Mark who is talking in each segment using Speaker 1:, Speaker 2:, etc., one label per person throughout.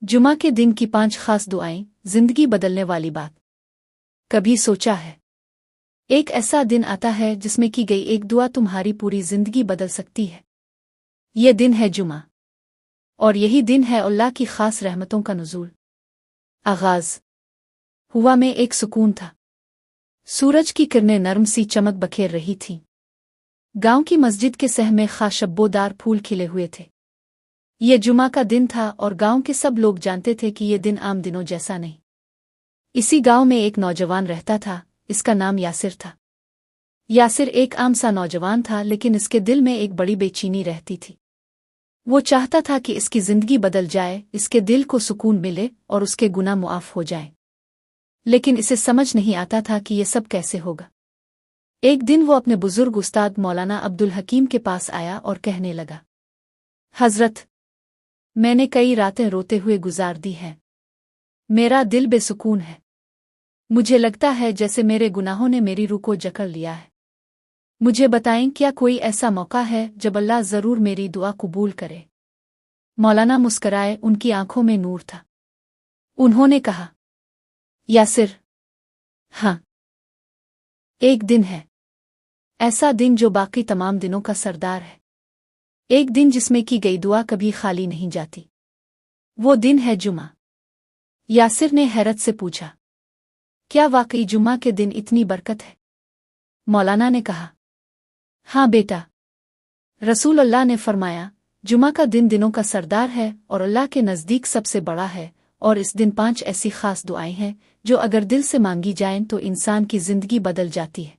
Speaker 1: जुमा के दिन की 5 खास दुआएं, जिंदगी बदलने वाली बात। कभी सोचा है, एक ऐसा दिन आता है जिसमें की गई एक दुआ तुम्हारी पूरी जिंदगी बदल सकती है। ये दिन है जुमा, और यही दिन है अल्लाह की खास रहमतों का नुज़ूल। आगाज हुआ में एक सुकून था। सूरज की किरणें नरम सी चमक बखेर रही थीं। गांव की मस्जिद के सह में खाशबोदार फूल खिले हुए थे। ये जुमा का दिन था और गांव के सब लोग जानते थे कि ये दिन आम दिनों जैसा नहीं। इसी गांव में एक नौजवान रहता था, इसका नाम यासिर था। यासिर एक आम सा नौजवान था, लेकिन इसके दिल में एक बड़ी बेचैनी रहती थी। वो चाहता था कि इसकी जिंदगी बदल जाए, इसके दिल को सुकून मिले और उसके गुनाह मुआफ हो जाएं। लेकिन इसे समझ नहीं आता था कि ये सब कैसे होगा। एक दिन वो अपने बुजुर्ग उस्ताद मौलाना अब्दुल हकीम के पास आया और कहने लगा, हजरत, मैंने कई रातें रोते हुए गुजार दी हैं। मेरा दिल बेसुकून है। मुझे लगता है जैसे मेरे गुनाहों ने मेरी रूह को जकड़ लिया है। मुझे बताएं, क्या कोई ऐसा मौका है जब अल्लाह जरूर मेरी दुआ कबूल करे? मौलाना मुस्कराए, उनकी आंखों में नूर था। उन्होंने कहा, यासिर, हाँ, एक दिन है, ऐसा दिन जो बाकी तमाम दिनों का सरदार है। एक दिन जिसमें की गई दुआ कभी खाली नहीं जाती। वो दिन है जुमा। यासिर ने हैरत से पूछा, क्या वाकई जुमा के दिन इतनी बरकत है? मौलाना ने कहा, हाँ बेटा, रसूल अल्लाह ने फरमाया, जुमा का दिन दिनों का सरदार है और अल्लाह के नज़दीक सबसे बड़ा है। और इस दिन 5 ऐसी खास दुआएं हैं जो अगर दिल से मांगी जाएं तो इंसान की जिंदगी बदल जाती है।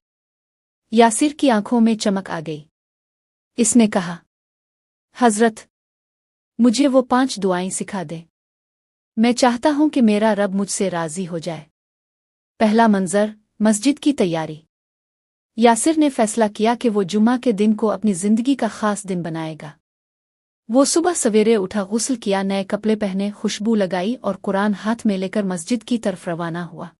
Speaker 1: यासिर की आंखों में चमक आ गई। इसने कहा, हजरत, मुझे वो 5 दुआएं सिखा दे। मैं चाहता हूं कि मेरा रब मुझसे राजी हो जाए। पहला मंजर, मस्जिद की तैयारी। यासिर ने फैसला किया कि वो जुमा के दिन को अपनी जिंदगी का खास दिन बनाएगा। वो सुबह सवेरे उठा, गुस्ल किया, नए कपड़े पहने, खुशबू लगाई और कुरान हाथ में लेकर मस्जिद की तरफ रवाना हुआ।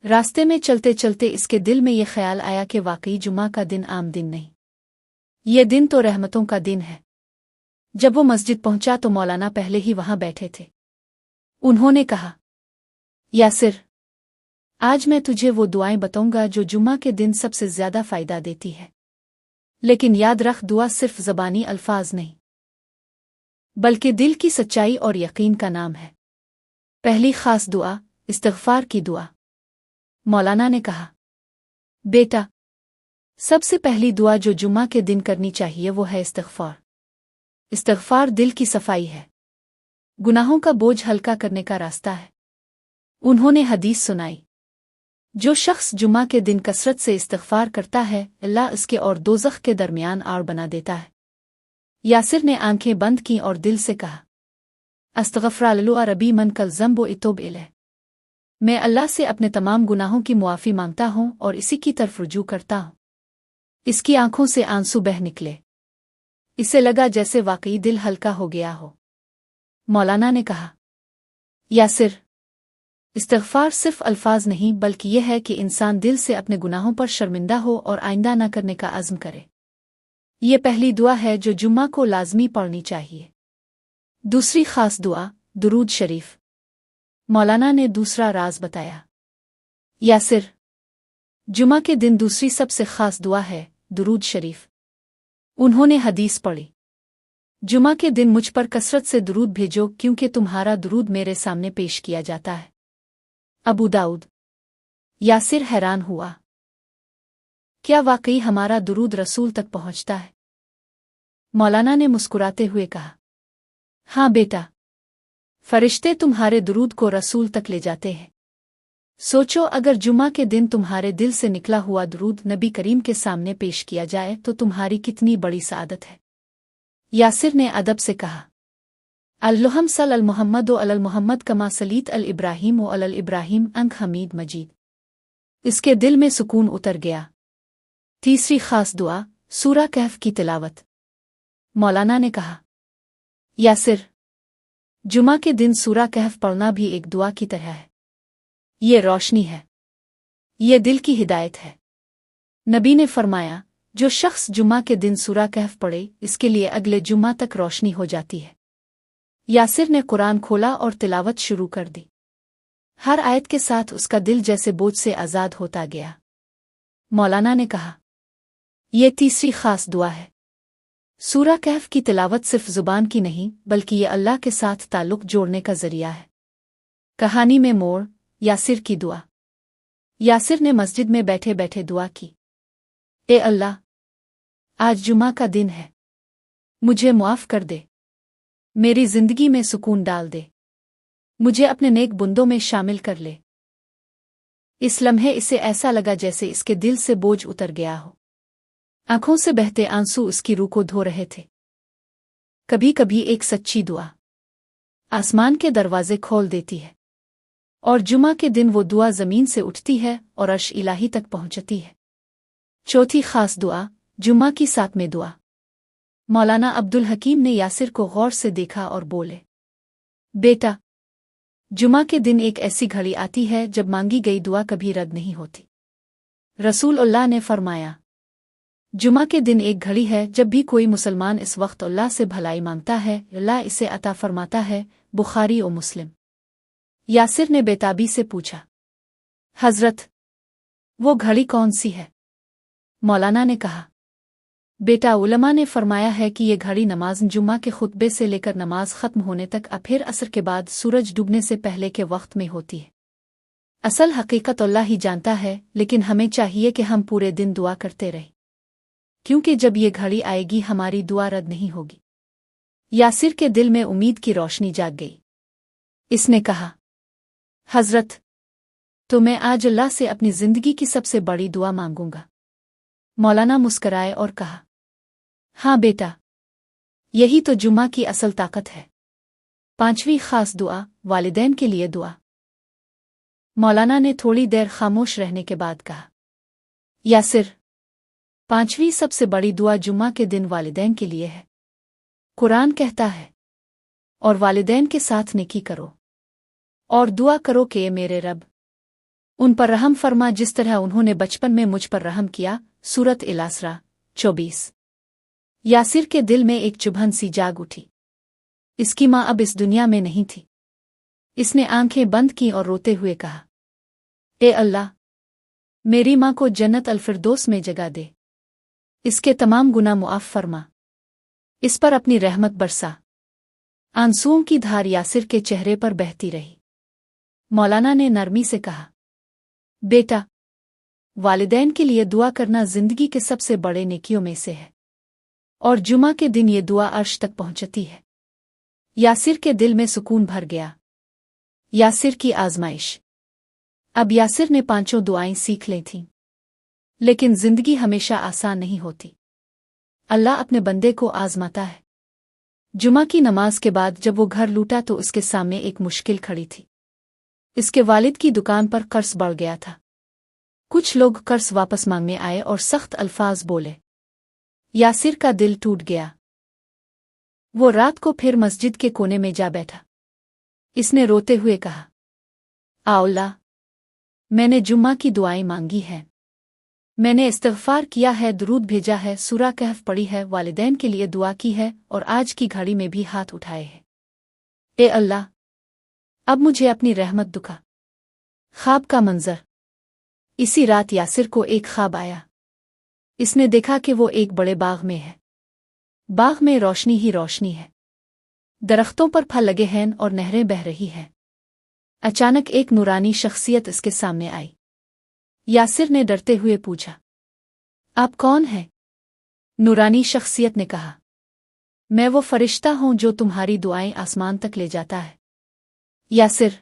Speaker 1: रास्ते में चलते चलते इसके दिल में ये ख्याल आया कि वाकई जुमा का दिन आम दिन नहीं, ये दिन तो रहमतों का दिन है। जब वो मस्जिद पहुंचा तो मौलाना पहले ही वहां बैठे थे। उन्होंने कहा, यासिर, आज मैं तुझे वो दुआएं बताऊंगा जो जुमा के दिन सबसे ज्यादा फायदा देती है। लेकिन याद रख, दुआ सिर्फ ज़बानी अल्फाज नहीं, बल्कि दिल की सच्चाई और यकीन का नाम है। पहली खास दुआ, इस्तिग़फ़ार की दुआ। मौलाना ने कहा, बेटा, सबसे पहली दुआ जो जुमा के दिन करनी चाहिए वो है इस्तिग़फ़ार। इस्तिग़फ़ार दिल की सफाई है, गुनाहों का बोझ हल्का करने का रास्ता है। उन्होंने हदीस सुनाई, जो शख्स जुमा के दिन कसरत से इस्तिग़फ़ार करता है, अल्लाह इसके और दोज़ख के दरमियान आड़ बना देता है। यासिर ने आंखें बंद की और दिल से कहा, अस्तग़फ़िरुल्लाह रब्बी मन कल ज़ंबो इतोब इलैह। मैं अल्लाह से अपने तमाम गुनाहों की मुआफ़ी मांगता हूँ और इसी की तरफ रुजू करता हूँ। इसकी आंखों से आंसू बह निकले। इसे लगा जैसे वाकई दिल हल्का हो गया हो। मौलाना ने कहा, यासिर, इस्तिग़फ़ार सिर्फ अल्फाज नहीं बल्कि यह है कि इंसान दिल से अपने गुनाहों पर शर्मिंदा हो और आइंदा न करने का अज़्म करे। ये पहली दुआ है जो जुम्मा को लाज़मी पढ़नी चाहिए। दूसरी खास दुआ, दुरूद शरीफ। मौलाना ने दूसरा राज बताया, यासिर, जुमा के दिन दूसरी सबसे खास दुआ है दुरूद शरीफ। उन्होंने हदीस पढ़ी, जुमा के दिन मुझ पर कसरत से दुरूद भेजो क्योंकि तुम्हारा दुरूद मेरे सामने पेश किया जाता है। अबू दाऊद। यासिर हैरान हुआ, क्या वाकई हमारा दुरूद रसूल तक पहुंचता है? मौलाना ने मुस्कुराते हुए कहा, हाँ बेटा, फरिश्ते तुम्हारे दुरूद को रसूल तक ले जाते हैं। सोचो, अगर जुमा के दिन तुम्हारे दिल से निकला हुआ दुरूद नबी करीम के सामने पेश किया जाए तो तुम्हारी कितनी बड़ी सआदत है। यासिर ने अदब से कहा, अल्लुहम सल अल मुहम्मद व अलल मुहम्मद कमा सलीत अल इब्राहिम व अलल इब्राहिम अंक हमीद मजीद। इसके दिल में सुकून उतर गया। तीसरी खास दुआ, सूरा कहफ की तिलावत। मौलाना ने कहा, यासिर, जुमा के दिन सूरा कहफ पढ़ना भी एक दुआ की तरह है। ये रोशनी है, ये दिल की हिदायत है। नबी ने फरमाया, जो शख्स जुमा के दिन सूरा कहफ पढ़े इसके लिए अगले जुमा तक रोशनी हो जाती है। यासिर ने कुरान खोला और तिलावत शुरू कर दी। हर आयत के साथ उसका दिल जैसे बोझ से आज़ाद होता गया। मौलाना ने कहा, यह तीसरी खास दुआ है। सूरा कहफ की तिलावत सिर्फ जुबान की नहीं, बल्कि ये अल्लाह के साथ ताल्लुक़ जोड़ने का ज़रिया है। कहानी में मोड़, यासिर की दुआ। यासिर ने मस्जिद में बैठे बैठे दुआ की, ए अल्लाह, आज जुमा का दिन है, मुझे मुआफ़ कर दे, मेरी ज़िंदगी में सुकून डाल दे, मुझे अपने नेक बुंदों में शामिल कर ले। इस लम्हे इसे ऐसा लगा जैसे इसके दिल से बोझ उतर गया हो। आंखों से बहते आंसू उसकी रूह को धो रहे थे। कभी कभी एक सच्ची दुआ आसमान के दरवाजे खोल देती है, और जुमा के दिन वो दुआ ज़मीन से उठती है और अर्श इलाही तक पहुंचती है। चौथी खास दुआ, जुमा की 7वीं दुआ। मौलाना अब्दुल हकीम ने यासिर को गौर से देखा और बोले, बेटा, जुमा के दिन एक ऐसी घड़ी आती है जब मांगी गई दुआ कभी रद्द नहीं होती। रसूलुल्लाह ने फरमाया, जुमा के दिन एक घड़ी है जब भी कोई मुसलमान इस वक्त अल्लाह से भलाई मांगता है, अल्लाह इसे अता फरमाता है। बुखारी और मुस्लिम। यासिर ने बेताबी से पूछा, हज़रत, वो घड़ी कौन सी है? मौलाना ने कहा, बेटा, उलमा ने फरमाया है कि ये घड़ी नमाज जुम्मा के खुतबे से लेकर नमाज ख़त्म होने तक फिर असर के बाद सूरज डूबने से पहले के वक्त में होती है। असल हकीकत अल्लाह ही जानता है, लेकिन हमें चाहिए कि हम पूरे दिन दुआ करते रहें, क्योंकि जब ये घड़ी आएगी हमारी दुआ रद्द नहीं होगी। यासिर के दिल में उम्मीद की रोशनी जाग गई। इसने कहा, हज़रत, तो मैं आज अल्लाह से अपनी ज़िंदगी की सबसे बड़ी दुआ मांगूंगा। मौलाना मुस्कराए और कहा, हाँ बेटा, यही तो जुम्मा की असल ताकत है। 5वीं खास दुआ, वालिदैन के लिए दुआ। मौलाना ने थोड़ी देर खामोश रहने के बाद कहा, यासिर, 5वीं सबसे बड़ी दुआ जुम्मा के दिन वालिदैन के लिए है। कुरान कहता है, और वालिदैन के साथ नेकी करो और दुआ करो कि मेरे रब, उन पर रहम फरमा जिस तरह उन्होंने बचपन में मुझ पर रहम किया। सूरत इलासरा 24। यासिर के दिल में एक चुभन सी जाग उठी। इसकी माँ अब इस दुनिया में नहीं थी। इसने आंखें बंद की और रोते हुए कहा, ए अल्लाह, मेरी माँ को जन्नत अल-फिरदौस में जगह दे, इसके तमाम गुनाह मुआफ़ फरमा, इस पर अपनी रहमत बरसा। आंसुओं की धार यासिर के चेहरे पर बहती रही। मौलाना ने नरमी से कहा, बेटा, वालिदैन के लिए दुआ करना ज़िंदगी के सबसे बड़े नेकियों में से है, और जुमा के दिन ये दुआ अर्श तक पहुंचती है। यासिर के दिल में सुकून भर गया। यासिर की आजमाइश। अब यासिर ने 5 दुआएं सीख ली थीं, लेकिन ज़िंदगी हमेशा आसान नहीं होती। अल्लाह अपने बंदे को आजमाता है। जुमा की नमाज के बाद जब वो घर लौटा तो उसके सामने एक मुश्किल खड़ी थी। इसके वालिद की दुकान पर कर्ज बढ़ गया था। कुछ लोग कर्ज वापस मांगने आए और सख्त अल्फाज बोले। यासिर का दिल टूट गया। वो रात को फिर मस्जिद के कोने में जा बैठा। इसने रोते हुए कहा, अल्लाह, मैंने जुम्मा की दुआएं मांगी हैं, मैंने इस्तिग़फ़ार किया है, दुरूद भेजा है, सूरा कहफ पढ़ी है, वालिदैन के लिए दुआ की है, और आज की घड़ी में भी हाथ उठाए हैं। ए अल्लाह, अब मुझे अपनी रहमत दिखा। ख्वाब का मंजर। इसी रात यासिर को एक ख्वाब आया। इसने देखा कि वो एक बड़े बाग में है। बाग में रोशनी ही रोशनी है। दरख्तों पर फल लगे हैं और नहरें बह रही हैं। अचानक एक नूरानी शख्सियत इसके सामने आई। यासिर ने डरते हुए पूछा, आप कौन हैं? नूरानी शख्सियत ने कहा, मैं वो फरिश्ता हूं जो तुम्हारी दुआएं आसमान तक ले जाता है। यासिर,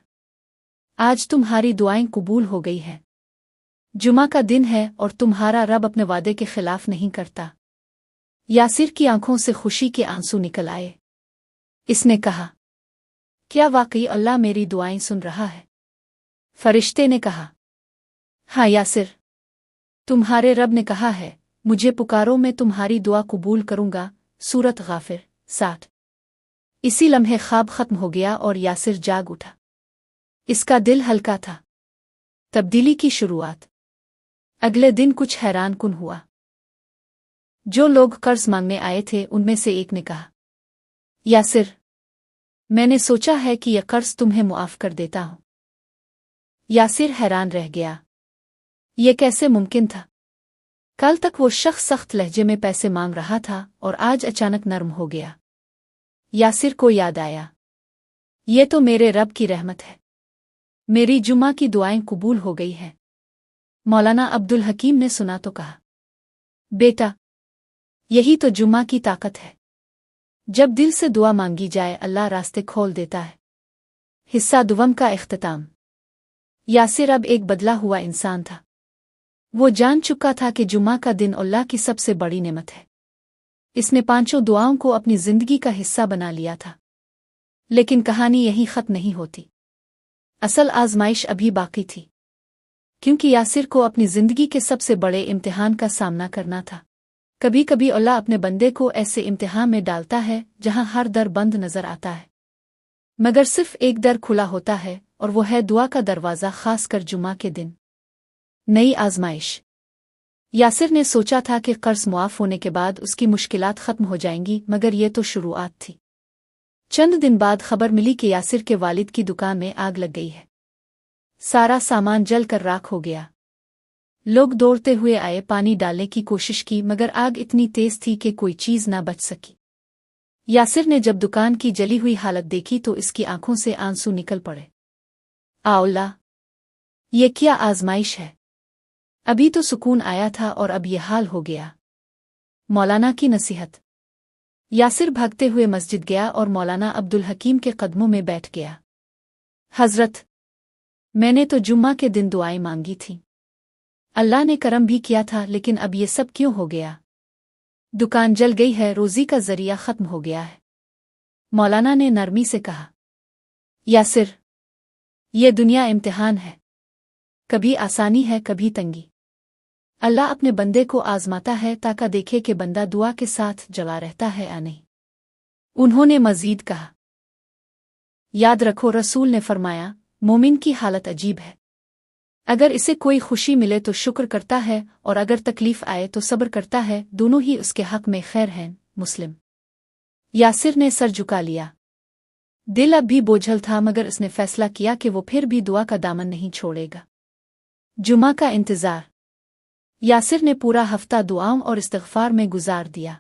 Speaker 1: आज तुम्हारी दुआएं कबूल हो गई हैं। जुमा का दिन है और तुम्हारा रब अपने वादे के खिलाफ नहीं करता। यासिर की आंखों से खुशी के आंसू निकल आए। इसने कहा, क्या वाकई अल्लाह मेरी दुआएं सुन रहा है? फरिश्ते ने कहा, हाँ यासिर, तुम्हारे रब ने कहा है, मुझे पुकारो, मैं तुम्हारी दुआ कबूल करूंगा। सूरत गाफिर 60। इसी लम्हे ख्वाब खत्म हो गया और यासिर जाग उठा। इसका दिल हल्का था। तब्दीली की शुरुआत। अगले दिन कुछ हैरान कुन हुआ। जो लोग कर्ज मांगने आए थे उनमें से एक ने कहा, यासिर, मैंने सोचा है कि यह कर्ज तुम्हें मुआफ कर देता हूं। यासिर हैरान रह गया। ये कैसे मुमकिन था? कल तक वो शख्स सख्त लहजे में पैसे मांग रहा था और आज अचानक नर्म हो गया। यासिर को याद आया, ये तो मेरे रब की रहमत है। मेरी जुमा की दुआएं कबूल हो गई हैं। मौलाना अब्दुल हकीम ने सुना तो कहा, बेटा, यही तो जुमा की ताकत है। जब दिल से दुआ मांगी जाए अल्लाह रास्ते खोल देता है। हिस्सा दुवम का इख्तिताम। यासिर अब एक बदला हुआ इंसान था। वो जान चुका था कि जुमा का दिन अल्लाह की सबसे बड़ी नेमत है। इसने 5 दुआओं को अपनी जिंदगी का हिस्सा बना लिया था। लेकिन कहानी यहीं खत्म नहीं होती। असल आजमाइश अभी बाकी थी, क्योंकि यासिर को अपनी जिंदगी के सबसे बड़े इम्तिहान का सामना करना था। कभी कभी अल्लाह अपने बंदे को ऐसे इम्तिहान में डालता है जहां हर दर बंद नजर आता है, मगर सिर्फ एक दर खुला होता है, और वो है दुआ का दरवाज़ा, खास कर जुमा के दिन। नई आजमाइश। यासिर ने सोचा था कि कर्ज मुआफ होने के बाद उसकी मुश्किलात खत्म हो जाएंगी, मगर ये तो शुरुआत थी। चंद दिन बाद खबर मिली कि यासिर के वालिद की दुकान में आग लग गई है। सारा सामान जल कर राख हो गया। लोग दौड़ते हुए आए, पानी डालने की कोशिश की, मगर आग इतनी तेज थी कि कोई चीज ना बच सकी। यासिर ने जब दुकान की जली हुई हालत देखी तो इसकी आंखों से आंसू निकल पड़े। आउला, ये क्या आजमाइश है? अभी तो सुकून आया था और अब ये हाल हो गया। मौलाना की नसीहत। यासिर भागते हुए मस्जिद गया और मौलाना अब्दुल हकीम के कदमों में बैठ गया। हजरत, मैंने तो जुम्मा के दिन दुआएं मांगी थीं। अल्लाह ने करम भी किया था, लेकिन अब ये सब क्यों हो गया? दुकान जल गई है, रोजी का जरिया खत्म हो गया है। मौलाना ने नरमी से कहा, यासिर, ये दुनिया इम्तिहान है। कभी आसानी है, कभी तंगी। अल्लाह अपने बंदे को आजमाता है ताकि देखे कि बंदा दुआ के साथ जला रहता है या नहीं। उन्होंने मजीद कहा, याद रखो, रसूल ने फरमाया, मोमिन की हालत अजीब है। अगर इसे कोई खुशी मिले तो शुक्र करता है, और अगर तकलीफ आए तो सब्र करता है। दोनों ही उसके हक में खैर हैं। मुस्लिम। यासिर ने सर झुका लिया। दिल अब भी बोझल था, मगर उसने फैसला किया कि वो फिर भी दुआ का दामन नहीं छोड़ेगा। जुमा का इंतजार। यासिर ने पूरा हफ्ता दुआओं और इस्तिग़फ़ार में गुजार दिया।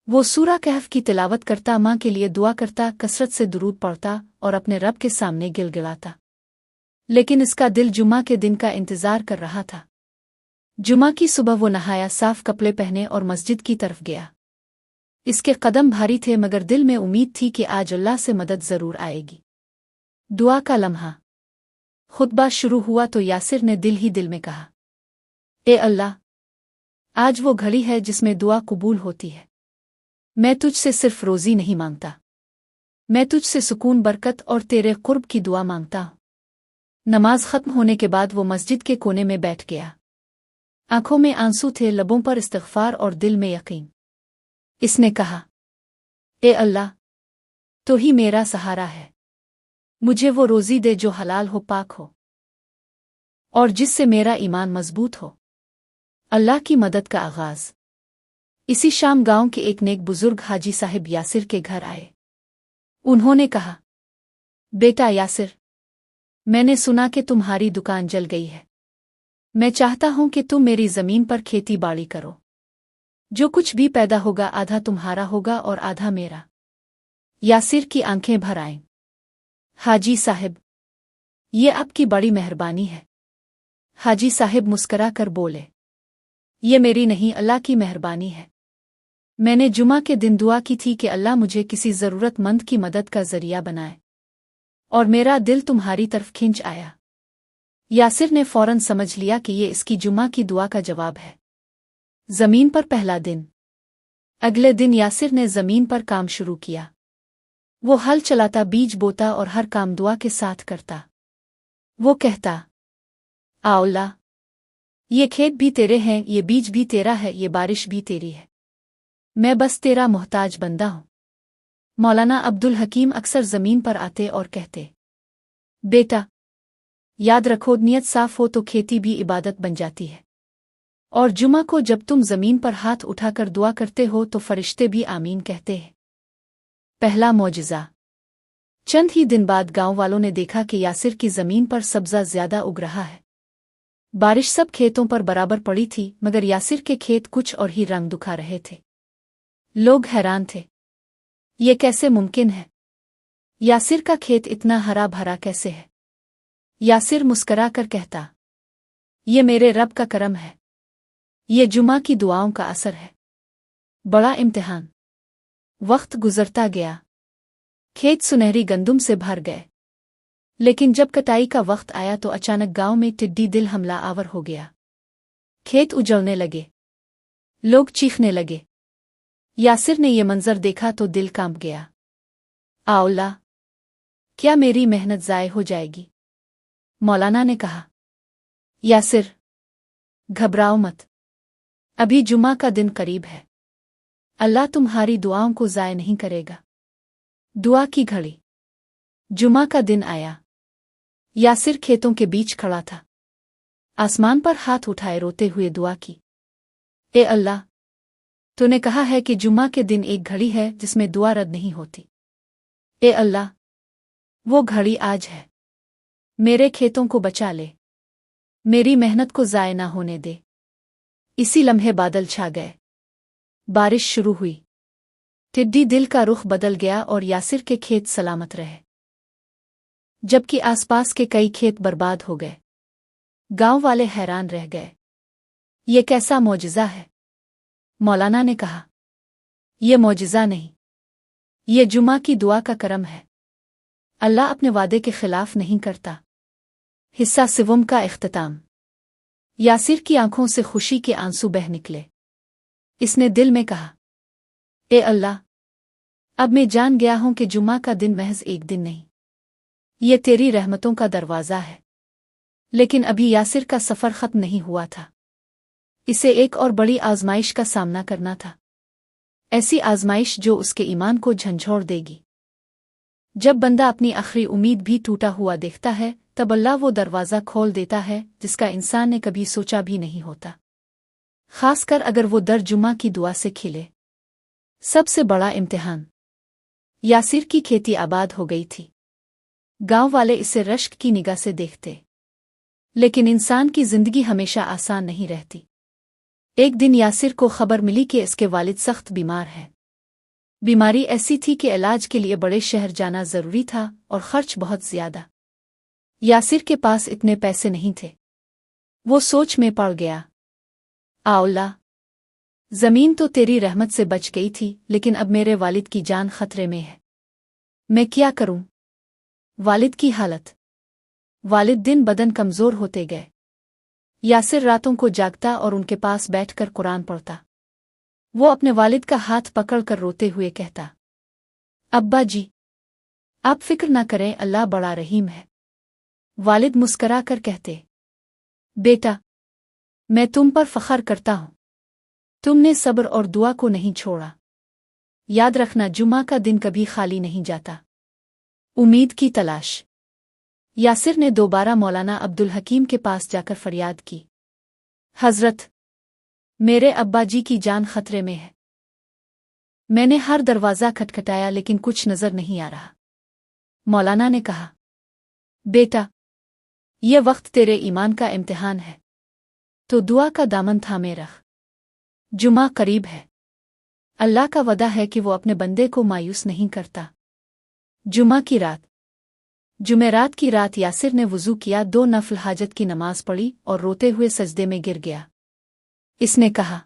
Speaker 1: वो सूरा कहफ की तिलावत करता, माँ के लिए दुआ करता, कसरत से दुरूद पढ़ता और अपने रब के सामने गिलगिलाता। लेकिन इसका दिल जुमा के दिन का इंतजार कर रहा था। जुमा की सुबह वो नहाया, साफ कपड़े पहने और मस्जिद की तरफ गया। इसके कदम भारी थे, मगर दिल में उम्मीद थी कि आज अल्लाह से मदद जरूर आएगी। दुआ का लम्हा। खुतबा शुरू हुआ तो यासिर ने दिल ही दिल में कहा, ए अल्लाह, आज वो घड़ी है जिसमें दुआ कबूल होती है। मैं तुझसे सिर्फ रोजी नहीं मांगता, मैं तुझसे सुकून, बरकत और तेरे कुर्ब की दुआ मांगता हूं। नमाज खत्म होने के बाद वो मस्जिद के कोने में बैठ गया। आंखों में आंसू थे, लबों पर इस्तिग़फ़ार और दिल में यकीन। इसने कहा, ए अल्लाह, तो ही मेरा सहारा है। मुझे वो रोजी दे जो हलाल हो, पाक हो, और जिससे मेरा ईमान मजबूत हो। अल्लाह की मदद का आगाज। इसी शाम गांव के एक नेक बुजुर्ग हाजी साहिब यासिर के घर आए। उन्होंने कहा, बेटा यासिर, मैंने सुना कि तुम्हारी दुकान जल गई है। मैं चाहता हूं कि तुम मेरी जमीन पर खेती बाड़ी करो। जो कुछ भी पैदा होगा आधा तुम्हारा होगा और आधा मेरा। यासिर की आंखें भर आईं। हाजी साहिब, ये आपकी बड़ी मेहरबानी है। हाजी साहिब मुस्करा कर बोले, ये मेरी नहीं, अल्लाह की मेहरबानी है। मैंने जुमा के दिन दुआ की थी कि अल्लाह मुझे किसी ज़रूरतमंद की मदद का जरिया बनाए, और मेरा दिल तुम्हारी तरफ खिंच आया। यासिर ने फौरन समझ लिया कि ये इसकी जुमा की दुआ का जवाब है। जमीन पर पहला दिन। अगले दिन यासिर ने जमीन पर काम शुरू किया। वो हल चलाता, बीज बोता और हर काम दुआ के साथ करता। वो कहता, आउला, ये खेत भी तेरे हैं, ये बीज भी तेरा है, ये बारिश भी तेरी है। मैं बस तेरा मोहताज बंदा हूं। मौलाना अब्दुल हकीम अक्सर जमीन पर आते और कहते, बेटा, याद रखो, नियत साफ हो तो खेती भी इबादत बन जाती है। और जुमा को जब तुम जमीन पर हाथ उठाकर दुआ करते हो तो फरिश्ते भी आमीन कहते हैं। पहला मौजिज़ा। चंद ही दिन बाद गांव वालों ने देखा कि यासिर की जमीन पर सब्जा ज्यादा उग रहा है। बारिश सब खेतों पर बराबर पड़ी थी, मगर यासिर के खेत कुछ और ही रंग दिखा रहे थे। लोग हैरान थे, ये कैसे मुमकिन है? यासिर का खेत इतना हरा भरा कैसे है? यासिर मुस्करा कर कहता, ये मेरे रब का करम है, ये जुमा की दुआओं का असर है। बड़ा इम्तिहान। वक्त गुजरता गया, खेत सुनहरी गंदुम से भर गए। लेकिन जब कटाई का वक्त आया तो अचानक गांव में टिड्डी दिल हमला आवर हो गया। खेत उजड़ने लगे, लोग चीखने लगे। यासिर ने ये मंजर देखा तो दिल कांप गया। आउला, क्या मेरी मेहनत ज़ाय हो जाएगी? मौलाना ने कहा, यासिर, घबराओ मत, अभी जुमा का दिन करीब है, अल्लाह तुम्हारी दुआओं को ज़ाय नहीं करेगा। दुआ की घड़ी। जुमा का दिन आया। यासिर खेतों के बीच खड़ा था, आसमान पर हाथ उठाए रोते हुए दुआ की, ए अल्लाह, तूने कहा है कि जुमा के दिन एक घड़ी है जिसमें दुआ रद्द नहीं होती। ए अल्लाह, वो घड़ी आज है, मेरे खेतों को बचा ले, मेरी मेहनत को ज़ाय ना होने दे। इसी लम्हे बादल छा गए, बारिश शुरू हुई। टिड्डी दिल का रुख बदल गया और यासिर के खेत सलामत रहे, जबकि आसपास के कई खेत बर्बाद हो गए। गांव वाले हैरान रह गए, ये कैसा मौजिज़ा है? मौलाना ने कहा, ये मौजिज़ा नहीं, ये जुमा की दुआ का करम है। अल्लाह अपने वादे के खिलाफ नहीं करता। हिस्सा सिवम का इख्तिताम। यासिर की आंखों से खुशी के आंसू बह निकले। इसने दिल में कहा, ए अल्लाह, अब मैं जान गया हूं कि जुमा का दिन महज एक दिन नहीं, ये तेरी रहमतों का दरवाज़ा है। लेकिन अभी यासिर का सफ़र ख़त्म नहीं हुआ था। इसे एक और बड़ी आज़माइश का सामना करना था, ऐसी आज़माइश जो उसके ईमान को झंझोड़ देगी। जब बंदा अपनी आखिरी उम्मीद भी टूटा हुआ देखता है, तब अल्लाह वो दरवाज़ा खोल देता है जिसका इंसान ने कभी सोचा भी नहीं होता, खासकर अगर वो दर जुमा की दुआ से खिले। सबसे बड़ा इम्तिहान। यासिर की खेती आबाद हो गई थी। गांव वाले इसे रश्क की निगाह से देखते। लेकिन इंसान की जिंदगी हमेशा आसान नहीं रहती। एक दिन यासिर को खबर मिली कि इसके वालिद सख्त बीमार हैं। बीमारी ऐसी थी कि इलाज के लिए बड़े शहर जाना जरूरी था और खर्च बहुत ज्यादा। यासिर के पास इतने पैसे नहीं थे। वो सोच में पड़ गया, आउला, जमीन तो तेरी रहमत से बच गई थी, लेकिन अब मेरे वालिद की जान खतरे में है। मैं क्या करूं? वालिद की हालत। वालिद दिन बदन कमजोर होते गए। यासिर रातों को जागता और उनके पास बैठकर कुरान पढ़ता। वो अपने वालिद का हाथ पकड़कर रोते हुए कहता, अब्बा जी, आप फिक्र ना करें, अल्लाह बड़ा रहीम है। वालिद मुस्करा कर कहते, बेटा, मैं तुम पर फख्र करता हूं, तुमने सब्र और दुआ को नहीं छोड़ा। याद रखना, जुमा का दिन कभी खाली नहीं जाता। उम्मीद की तलाश। यासिर ने दोबारा मौलाना अब्दुल हकीम के पास जाकर फरियाद की, हजरत, मेरे अब्बा जी की जान खतरे में है। मैंने हर दरवाज़ा खटखटाया लेकिन कुछ नजर नहीं आ रहा। मौलाना ने कहा, बेटा, यह वक्त तेरे ईमान का इम्तिहान है, तो दुआ का दामन थामे रख। जुमा करीब है। अल्लाह का वदा है कि वो अपने बंदे को मायूस नहीं करता। जुमा की रात। जुमेरात की रात यासिर ने वुज़ू किया, 2 नफल हाजत की नमाज पढ़ी और रोते हुए सजदे में गिर गया। इसने कहा,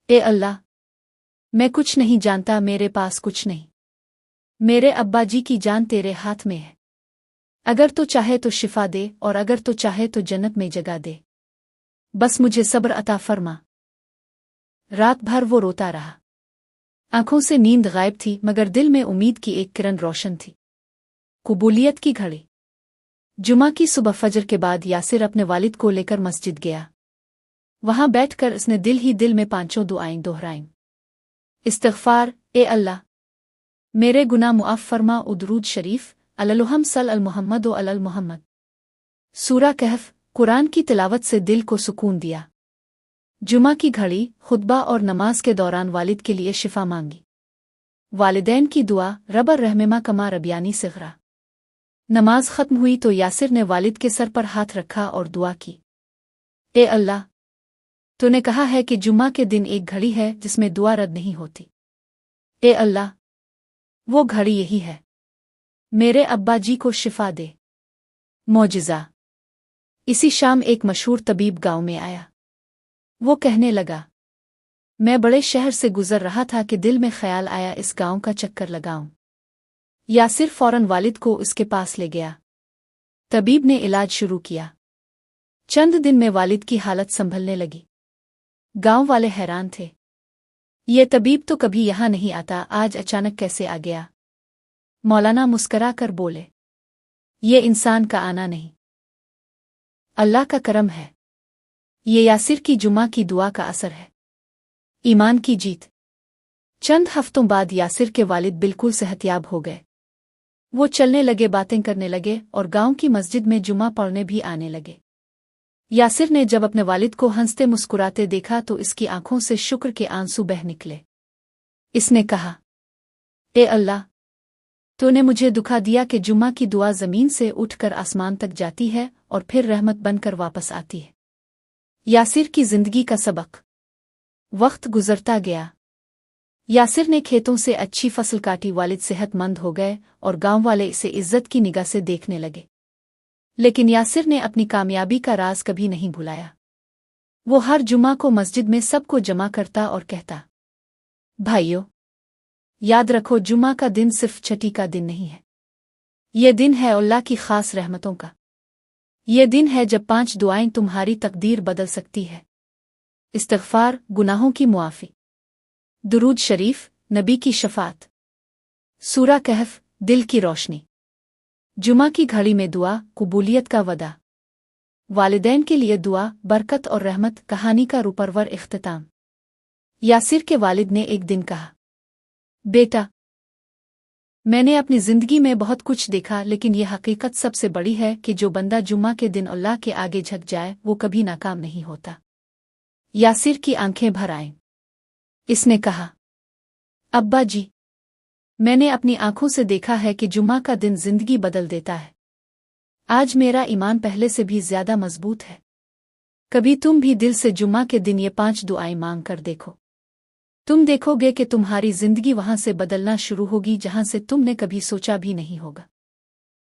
Speaker 1: ए अल्लाह, मैं कुछ नहीं जानता, मेरे पास कुछ नहीं। मेरे अब्बा जी की जान तेरे हाथ में है। अगर तो चाहे तो शिफा दे और अगर तो चाहे तो जन्नत में जगह दे। बस मुझे सब्र अता फरमा। रात भर वो रोता रहा। आंखों से नींद गायब थी, मगर दिल में उम्मीद की एक किरण रोशन थी। कबूलियत की घड़ी। जुमा की सुबह फजर के बाद यासिर अपने वालिद को लेकर मस्जिद गया। वहां बैठकर उसने दिल ही दिल में 5 दुआएं दोहराईं। इस्तिग़फ़ार, ए अल्लाह, मेरे गुनाह मुआफ़ फरमा। उदरूद शरीफ, अललुहम सल अल मुहम्मद व अलल मुहम्मद। सूरा कहफ। कुरान की तिलावत से दिल को सुकून दिया। जुमा की घड़ी, खुतबा और नमाज के दौरान वालिद के लिए शिफा मांगी। वालिदैन की दुआ रबर रहमिमा कमा रबियानी सिगरा। नमाज खत्म हुई तो यासिर ने वालिद के सर पर हाथ रखा और दुआ की, ए अल्लाह, तूने कहा है कि जुम्मा के दिन एक घड़ी है जिसमें दुआ रद्द नहीं होती। ए अल्लाह, वो घड़ी यही है। मेरे अब्बा जी को शिफा दे। मौजिज़ा। इसी शाम एक मशहूर तबीब गांव में आया। वो कहने लगा, मैं बड़े शहर से गुजर रहा था कि दिल में ख्याल आया इस गांव का चक्कर लगाऊं। यासिर फौरन वालिद को उसके पास ले गया। तबीब ने इलाज शुरू किया। चंद दिन में वालिद की हालत संभलने लगी। गांव वाले हैरान थे। ये तबीब तो कभी यहां नहीं आता, आज अचानक कैसे आ गया? मौलाना मुस्करा कर बोले, ये इंसान का आना नहीं, अल्लाह का करम है। ये यासिर की जुमा की दुआ का असर है। ईमान की जीत। चंद हफ्तों बाद यासिर के वालिद बिल्कुल सेहतयाब हो गए। वो चलने लगे, बातें करने लगे और गांव की मस्जिद में जुमा पढ़ने भी आने लगे। यासिर ने जब अपने वालिद को हंसते मुस्कुराते देखा तो इसकी आंखों से शुक्र के आंसू बह निकले। इसने कहा, ए अल्लाह, तूने मुझे दुखा दिया कि जुम्मा की दुआ जमीन से उठकर आसमान तक जाती है और फिर रहमत बनकर वापस आती है। यासिर की जिंदगी का सबक। वक्त गुजरता गया। यासिर ने खेतों से अच्छी फसल काटी, वालिद सेहतमंद हो गए और गांव वाले इसे इज्जत की निगाह से देखने लगे। लेकिन यासिर ने अपनी कामयाबी का राज कभी नहीं भुलाया। वो हर जुमा को मस्जिद में सबको जमा करता और कहता, भाइयों, याद रखो, जुमा का दिन सिर्फ छठी का दिन नहीं है। ये दिन है अल्लाह की खास रहमतों का। ये दिन है जब 5 दुआएं तुम्हारी तकदीर बदल सकती है। इस्तिग़फ़ार, गुनाहों की मुआफ़ी, दुरूद शरीफ, नबी की शफ़ात, सूरा कहफ, दिल की रोशनी, जुमा की घड़ी में दुआ, कबूलियत का वदा, वालिदैन के लिए दुआ, बरकत और रहमत, कहानी का रुपरवर इख्तिताम। यासिर के वालिद ने एक दिन कहा, बेटा, मैंने अपनी जिंदगी में बहुत कुछ देखा, लेकिन यह हकीकत सबसे बड़ी है कि जो बंदा जुम्मा के दिन अल्लाह के आगे झुक जाए वो कभी नाकाम नहीं होता। यासिर की आंखें भर आईं। इसने कहा, अब्बा जी, मैंने अपनी आंखों से देखा है कि जुम्मा का दिन जिंदगी बदल देता है। आज मेरा ईमान पहले से भी ज्यादा मजबूत है। कभी तुम भी दिल से जुम्मा के दिन ये 5 दुआएं मांग कर देखो। तुम देखोगे कि तुम्हारी जिंदगी वहां से बदलना शुरू होगी जहां से तुमने कभी सोचा भी नहीं होगा।